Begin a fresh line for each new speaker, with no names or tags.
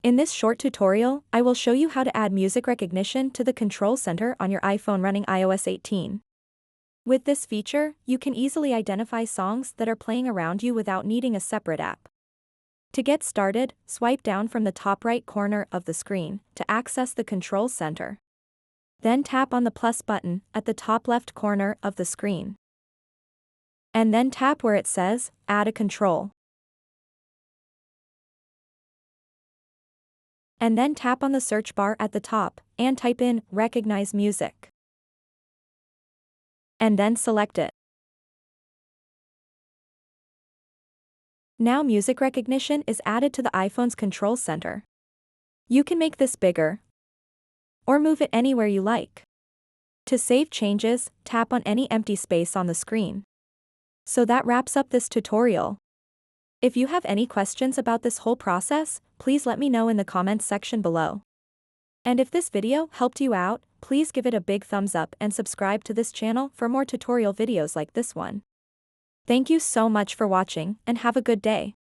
In this short tutorial, I will show you how to add music recognition to the control center on your iPhone running iOS 18. With this feature, you can easily identify songs that are playing around you without needing a separate app. To get started, swipe down from the top right corner of the screen to access the control center. Then tap on the plus button at the top left corner of the screen. And then tap where it says, Add a control. And then tap on the search bar at the top and type in Recognize Music. And then select it. Now music recognition is added to the iPhone's control center. You can make this bigger or move it anywhere you like. To save changes, tap on any empty space on the screen. So that wraps up this tutorial. If you have any questions about this whole process, please let me know in the comments section below. And if this video helped you out, please give it a big thumbs up and subscribe to this channel for more tutorial videos like this one. Thank you so much for watching and have a good day.